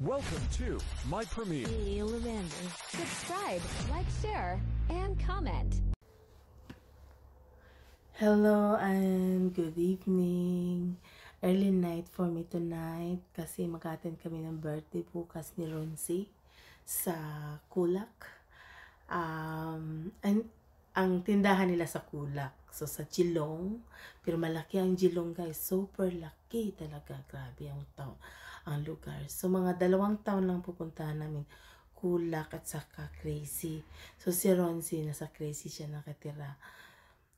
Welcome to my premiere. Subscribe, like, share, and comment. Hello and good evening. Early night for me tonight kasi mag-attend kami ng birthday bukas ni Ronzi sa Kulak. And ang tindahan nila sa Kulak. So sa Chilong, pero malaki ang Chilong guys, super laki talaga, grabe ang lugar. So mga 2 taon lang pupuntahan namin, Kulak at saka Crazy. So si Ronzi nasa Crazy siya nakatira.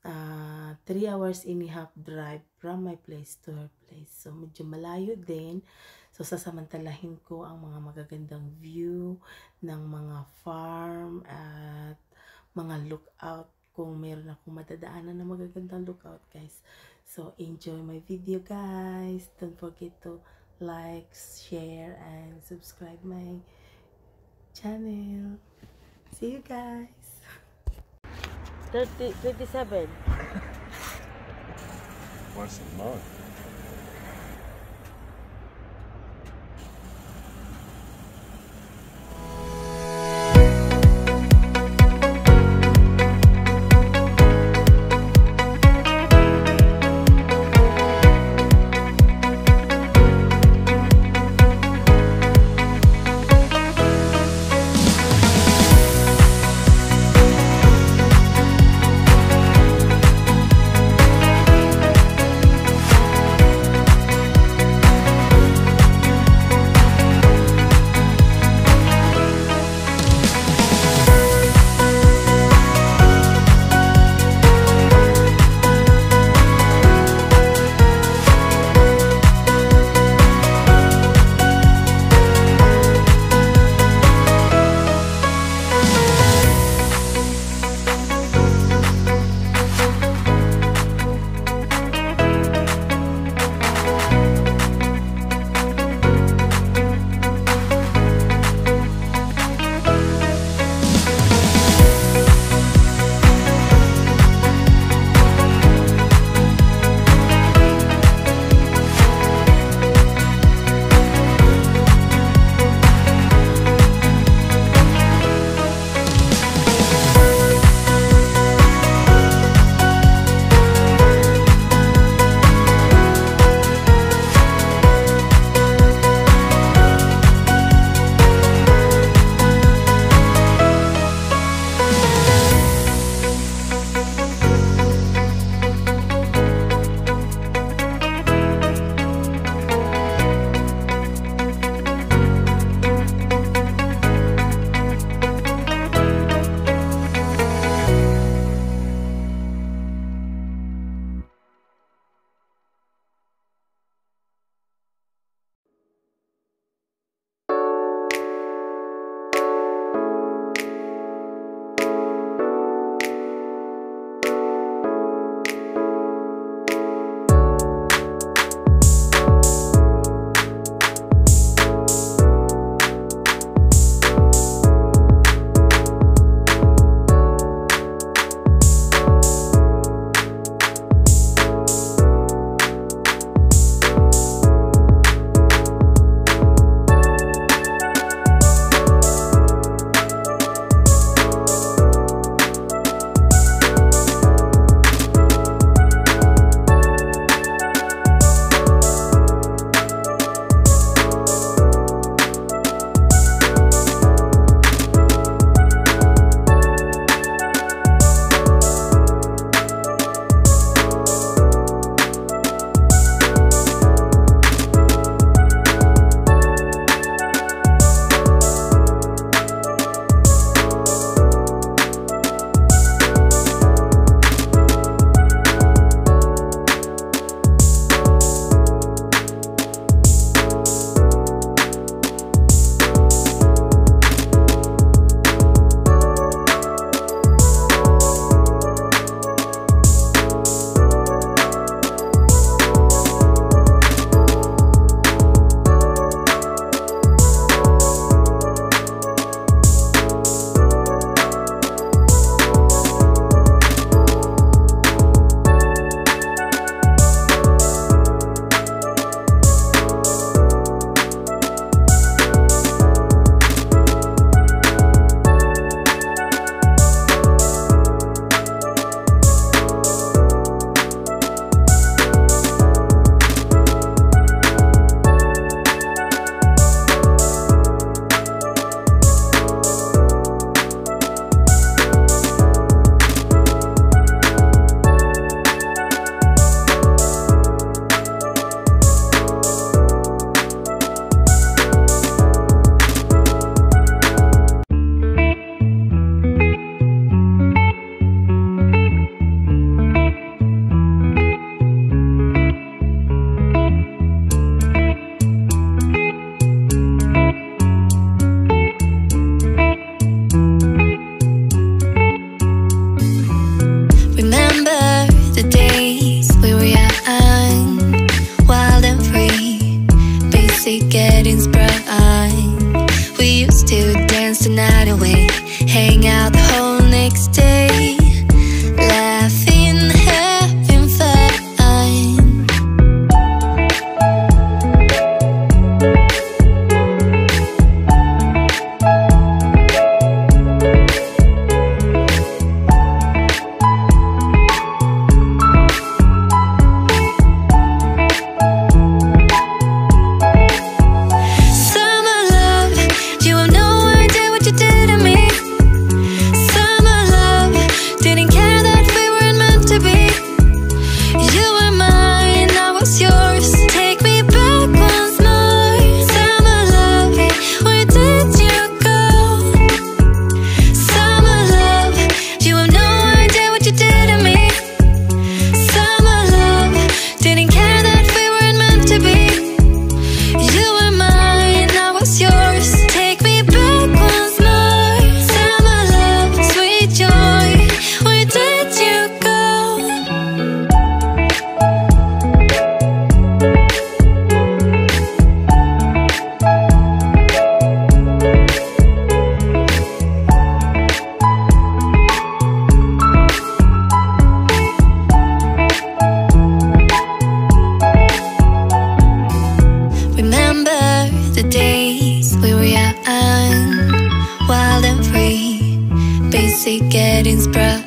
3 hours and a half drive from my place to her place. So medyo malayo din. So sasamantalahin ko ang mga magagandang view ng mga farm at mga lookout kung meron akong matadaanan na magagandang lookout guys. So enjoy my video guys. Don't forget to like, share, and subscribe my channel. See you guys. 27. Want some mug? night away, hang out the whole next day, laughing, having fun. Getting sprung.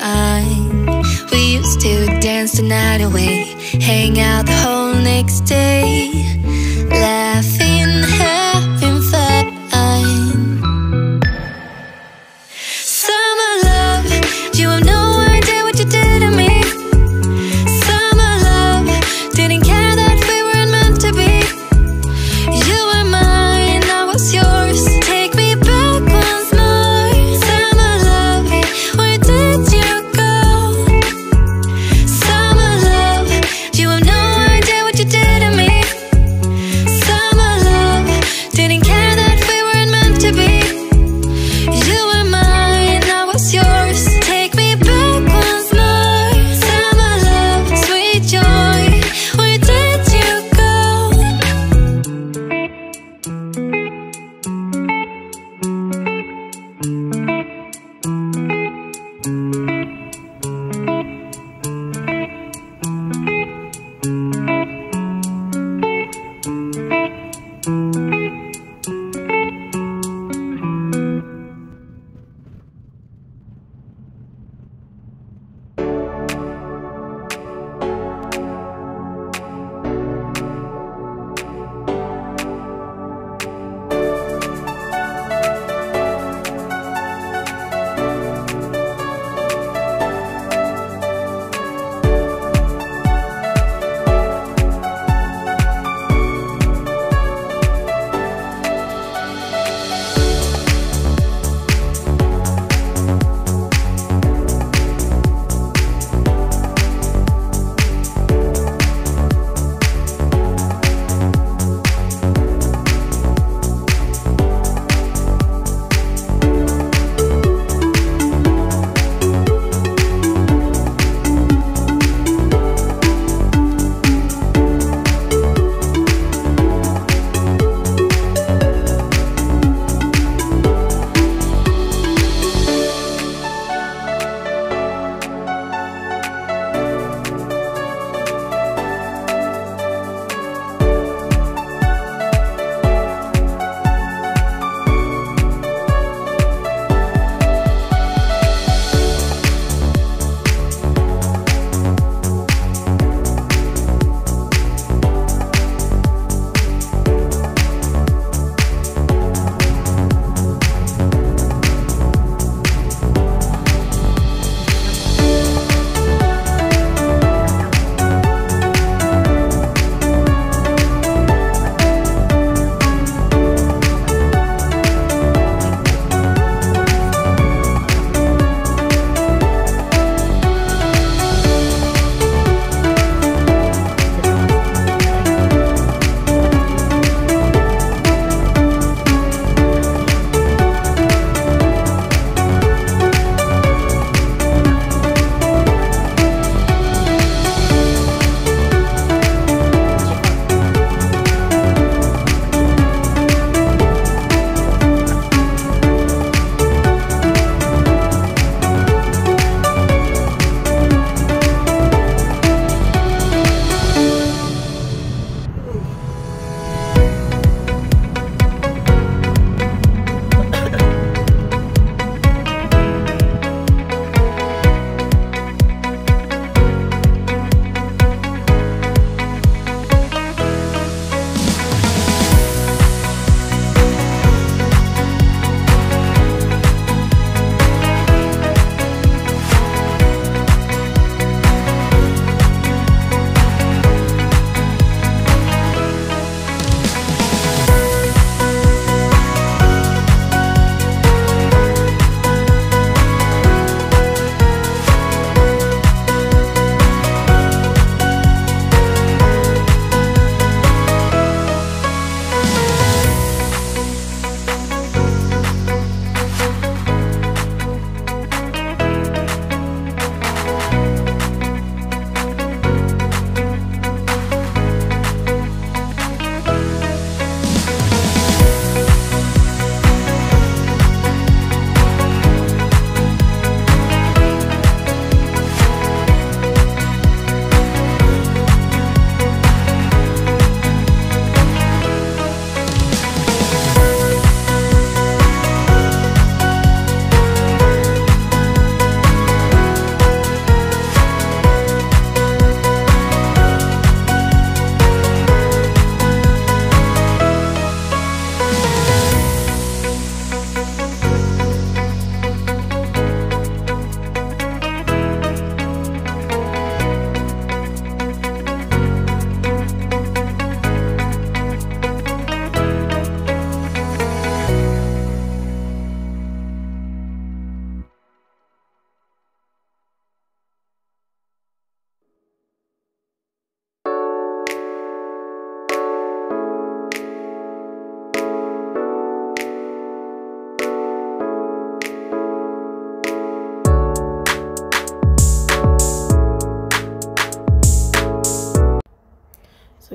We used to dance the night away, hang out the whole next day, laughing, having fun. Summer love, you have no idea what you did to me. Summer love, didn't care that we weren't meant to be. You were mine, I was yours. Take me back once more. Summer love, where did you go? Summer love, you have no idea what you did to me.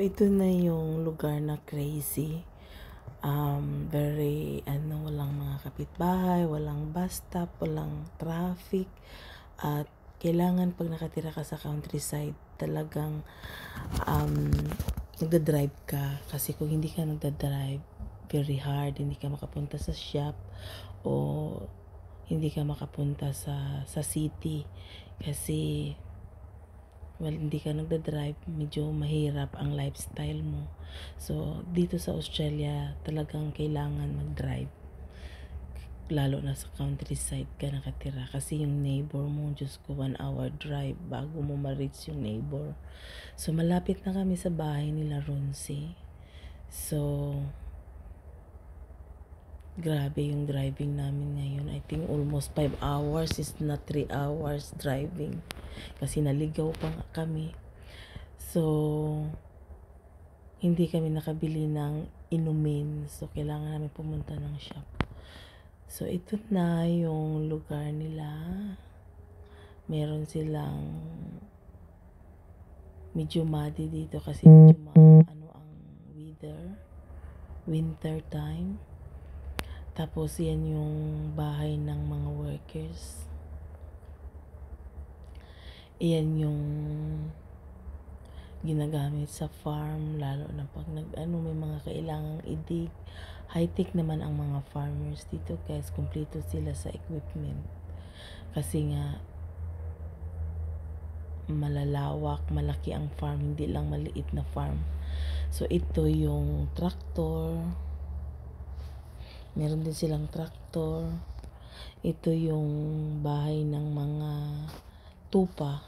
ito na yung lugar na crazy. Very, walang mga kapitbahay, walang bus stop, walang traffic. At kailangan pag nakatira ka sa countryside, talagang nagda-drive ka. Kasi kung hindi ka nagda-drive, very hard, hindi ka makapunta sa shop o hindi ka makapunta sa city. Kasi hindi ka nagda-drive, medyo mahirap ang lifestyle mo. So, dito sa Australia, talagang kailangan mag-drive. Lalo na sa countryside ka nakatira. Kasi yung neighbor mo, Diyos ko, 1 hour drive bago mo ma-reach yung neighbor. So, malapit na kami sa bahay nila Ronsi. So, grabe yung driving namin ngayon. I think almost 5 hours, is not 3 hours driving. Kasi naligaw pa kami. So, hindi kami nakabili ng inumin. So, kailangan namin pumunta ng shop. So, ito na yung lugar nila. Meron silang medyo muddy dito kasi medyo ang weather. Winter time. Tapos, yan yung bahay ng mga workers. Iyan yung ginagamit sa farm, lalo na pag may mga kailangang idig. High-tech naman ang mga farmers dito, guys. Kompleto sila sa equipment. Kasi nga, malalawak, malaki ang farm, hindi lang maliit na farm. So, ito yung tractor. Meron din silang tractor. Ito yung bahay ng mga tupa.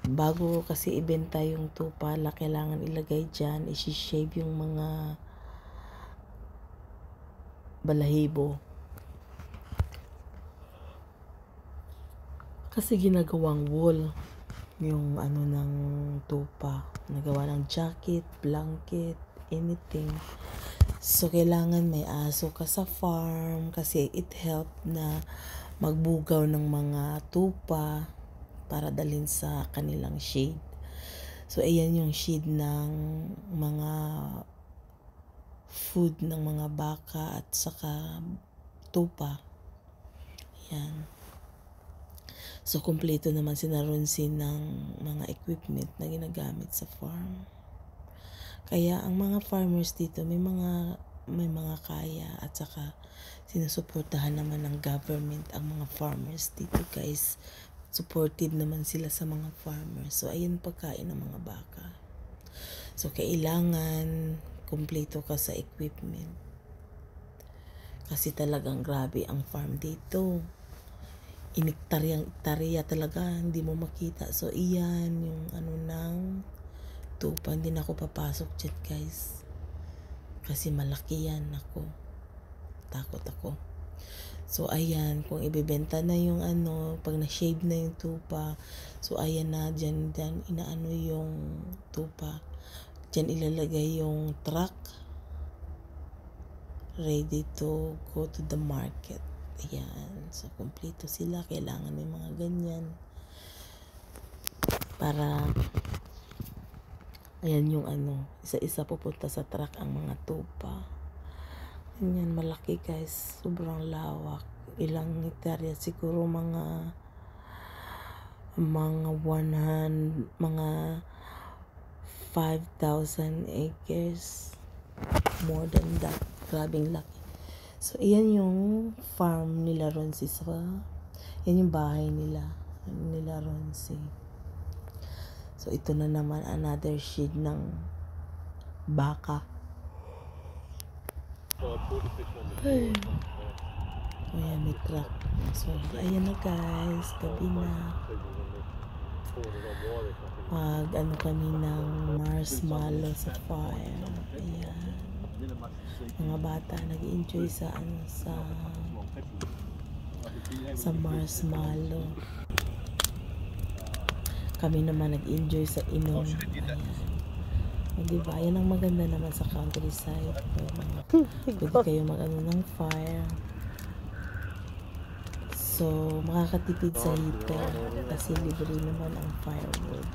Bago kasi ibenta yung tupa, kailangan ilagay dyan, isi-shave yung mga balahibo. Kasi ginagawang wool yung ng tupa. Nagawa ng jacket, blanket, anything. So, kailangan may aso ka sa farm kasi it help na magbugaw ng mga tupa para dalhin sa kanilang shade. So, ayan yung shade ng mga food ng mga baka at saka tupa. Ayan. So, kumpleto naman sinaronsin ng mga equipment na ginagamit sa farm. Kaya, ang mga farmers dito, may mga kaya at saka sinusuportahan naman ng government ang mga farmers dito, guys. Supportive naman sila sa mga farmers. So, ayun pagkain ng mga baka. So, kailangan kumpleto ka sa equipment. Kasi talagang grabe ang farm dito. Iniktarya talaga, hindi mo makita. So, iyan yung ng tupa. Hindi na ako papasok dyan, guys. Kasi malaki yan ako. Takot ako. So, ayan, kung ibebenta na yung pag na-shave na yung tupa, so, ayan na, dyan inaano yung tupa. Dyan ilalagay yung truck, ready to go to the market. Ayan, so, kompleto sila. Kailangan may mga ganyan. Para, ayan yung isa-isa pupunta sa truck ang mga tupa. Yan, malaki, guys. Sobrang lawak. Ilang hektarya? Siguro mga 5,000 acres. More than that. Grabing laki. So, iyan yung farm nila Ronsi. Yan yung bahay nila Ronsi. So, ito na naman another shed ng baka. Ay. Ayan, may truck. So, ayan na, guys. Gabi na. Kami ng marshmallow sa fire. Ayan. Mga bata nag-enjoy sa marshmallow. Kami naman nag-enjoy sa inom. Ayan. Diba? Yan ang maganda naman sa countryside. Pwede kayo ng fire. So, makakatipid sa heater kasi libre naman ang firewood.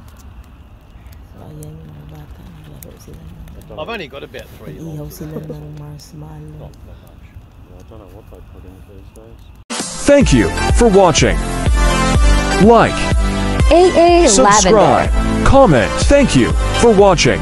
So, ayan yung mga bata. Naglaro sila ng... I've only got about 3 Ihaw logs. sila ng marshmallow. Not that much. Yeah, I don't know what they put in these days. Thank you for watching. Like, AA subscribe, Lavender. comment. Thank you for watching.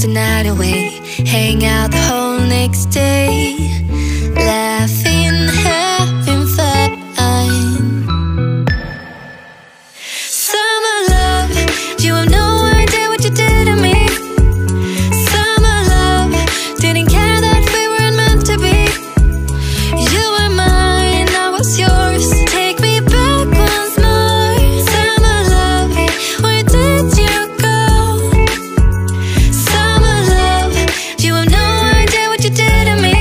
the night away, hang out the whole next day, laughing, having fun. Summer love, you have no idea what you did to me. Summer love, didn't care that we weren't meant to be. You were mine, I was yours. Take me back once more. Summer love, where did you go? Summer love, you have no idea what you did to me.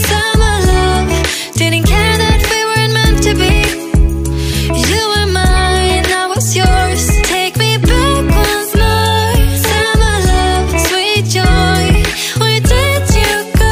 Summer love, didn't care that we weren't meant to be. You were mine, I was yours. Take me back once more. Summer love, sweet joy, where did you go?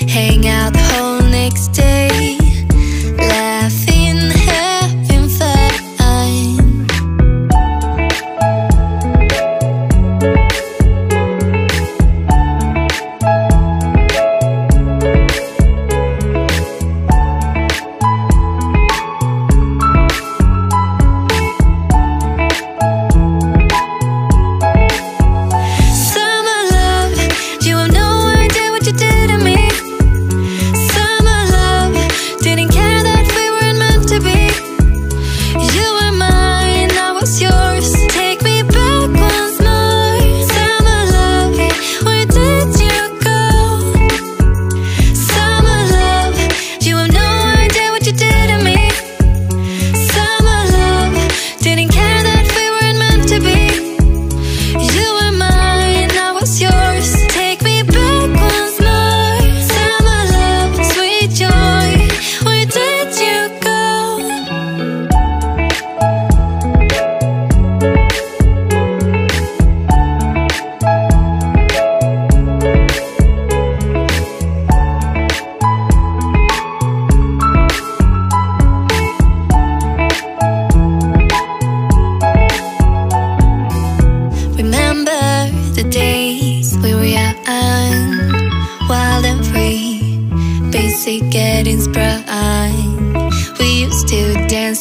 hang out the whole next day, laughing,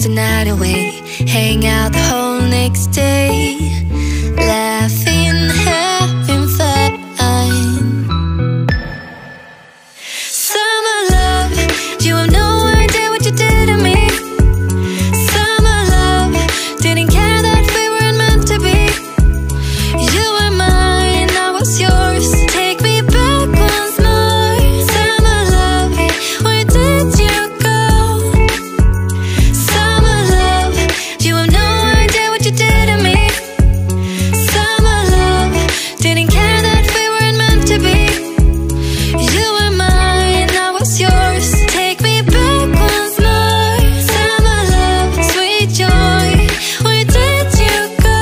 the night away, hang out the whole next day, laughing, having fun. Summer love, you have no idea what you did to me. Summer love, didn't care that we weren't meant to be. You were mine, I was yours. Take me back once more. Summer love, where did you go? Summer love, you have no idea what you did to me. Summer love, didn't care that we weren't meant to be. You were mine, I was yours. Take me back once more. Summer love, sweet joy, where did you go?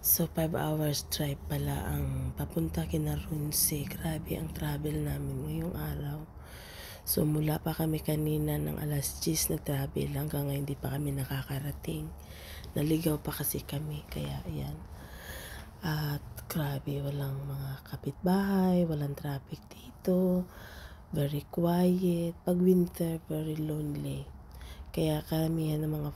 So 5 hours drive pala ang papunta kina Runse. Grabe ang travel namin ngayong araw. So mula pa kami kanina ng alas 10 na travel hanggang ngayon hindi pa kami nakakarating. Naligaw pa kasi kami, kaya ayan. At grabe, walang mga kapitbahay, walang traffic dito. Very quiet. Pag winter, very lonely. Kaya karamihan ng mga